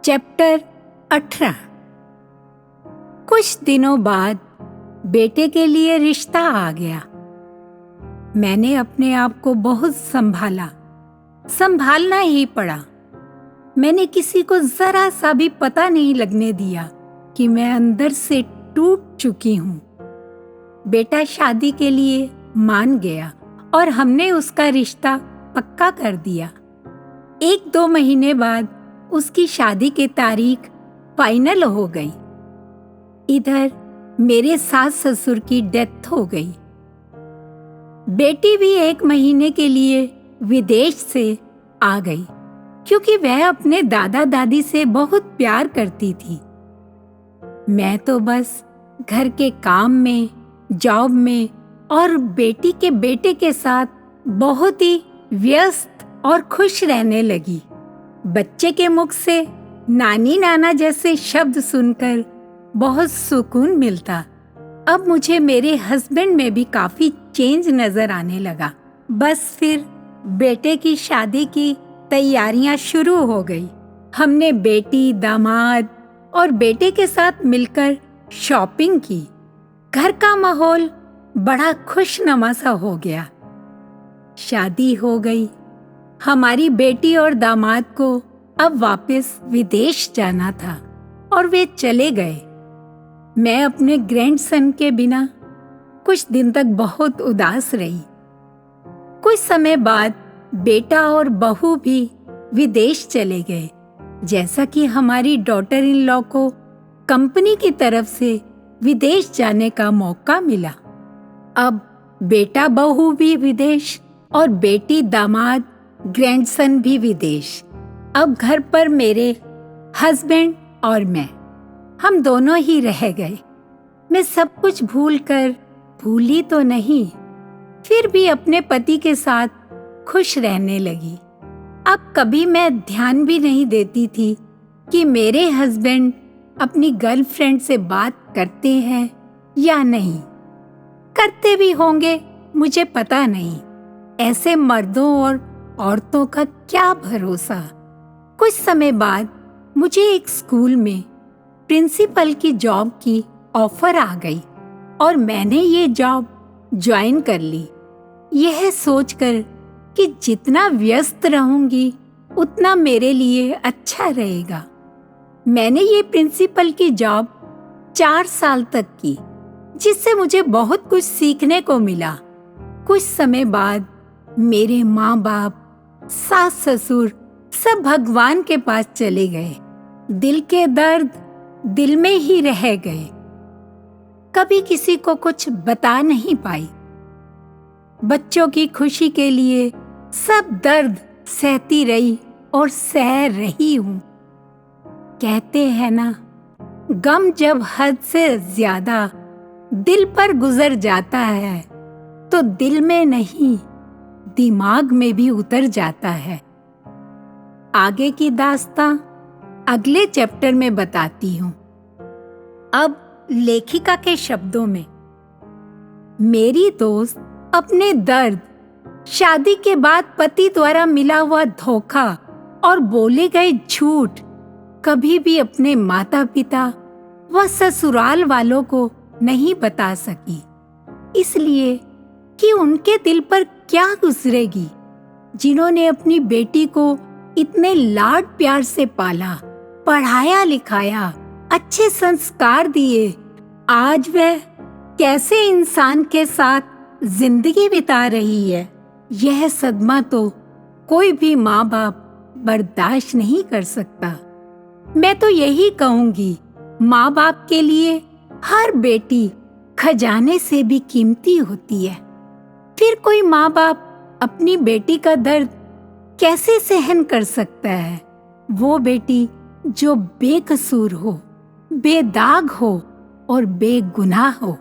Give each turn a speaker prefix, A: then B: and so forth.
A: Chapter 18। कुछ दिनों बाद बेटे के लिए रिश्ता आ गया। मैंने अपने आप को बहुत संभालना ही पड़ा। मैंने किसी को जरा सा भी पता नहीं लगने दिया कि मैं अंदर से टूट चुकी हूँ। बेटा शादी के लिए मान गया और हमने उसका रिश्ता पक्का कर दिया। 1-2 महीने बाद उसकी शादी की तारीख फाइनल हो गई। इधर मेरे सास ससुर की डेथ हो गई। बेटी भी 1 महीने के लिए विदेश से आ गई क्योंकि वह अपने दादा दादी से बहुत प्यार करती थी। मैं तो बस घर के काम में, जॉब में और बेटी के बेटे के साथ बहुत ही व्यस्त और खुश रहने लगी। बच्चे के मुख से नानी नाना जैसे शब्द सुनकर बहुत सुकून मिलता। अब मुझे मेरे हस्बैंड में भी काफी चेंज नजर आने लगा। बस फिर बेटे की शादी की तैयारियां शुरू हो गई। हमने बेटी, दामाद और बेटे के साथ मिलकर शॉपिंग की। घर का माहौल बड़ा खुशनुमा सा हो गया। शादी हो गई। हमारी बेटी और दामाद को अब वापस विदेश जाना था और वे चले गए। मैं अपने ग्रैंडसन के बिना कुछ दिन तक बहुत उदास रही। कुछ समय बाद बेटा और बहू भी विदेश चले गए। जैसा कि हमारी डॉटर इन लॉ को कंपनी की तरफ से विदेश जाने का मौका मिला। अब बेटा बहू भी विदेश और बेटी दामाद ग्रैंडसन भी विदेश। अब घर पर मेरे हस्बैंड और मैं, हम दोनों ही रह गए। मैं सब कुछ भूली तो नहीं, फिर भी अपने पति के साथ खुश रहने लगी। अब कभी मैं ध्यान भी नहीं देती थी कि मेरे हस्बैंड अपनी गर्लफ्रेंड से बात करते हैं या नहीं। करते भी होंगे, मुझे पता नहीं। ऐसे मर्दों और औरतों का क्या भरोसा। कुछ समय बाद मुझे एक स्कूल में प्रिंसिपल की जॉब की ऑफर आ गई और मैंने ये जॉब ज्वाइन कर ली, यह सोचकर कि जितना व्यस्त रहूंगी उतना मेरे लिए अच्छा रहेगा। मैंने ये प्रिंसिपल की जॉब 4 साल तक की, जिससे मुझे बहुत कुछ सीखने को मिला। कुछ समय बाद मेरे माँ बाप, सास ससुर सब भगवान के पास चले गए। दिल के दर्द दिल में ही रह गए। कभी किसी को कुछ बता नहीं पाई। बच्चों की खुशी के लिए सब दर्द सहती रही और सह रही हूं। कहते हैं ना, गम जब हद से ज्यादा दिल पर गुजर जाता है तो दिल में नहीं, दिमाग में भी उतर जाता है। आगे की दास्तां अगले चैप्टर में बताती हूँ। अब लेखिका के शब्दों में, मेरी दोस्त अपने दर्द, शादी के बाद पति द्वारा मिला हुआ धोखा और बोले गए झूठ कभी भी अपने माता पिता व ससुराल वालों को नहीं बता सकी, इसलिए कि उनके दिल पर क्या गुजरेगी, जिन्होंने अपनी बेटी को इतने लाड प्यार से पाला, पढ़ाया लिखाया, अच्छे संस्कार दिए। आज वह कैसे इंसान के साथ जिंदगी बिता रही है, यह सदमा तो कोई भी माँ बाप बर्दाश्त नहीं कर सकता। मैं तो यही कहूंगी, माँ बाप के लिए हर बेटी खजाने से भी कीमती होती है। फिर कोई माँ बाप अपनी बेटी का दर्द कैसे सहन कर सकता है? वो बेटी जो बेकसूर हो, बेदाग हो और बेगुनाह हो।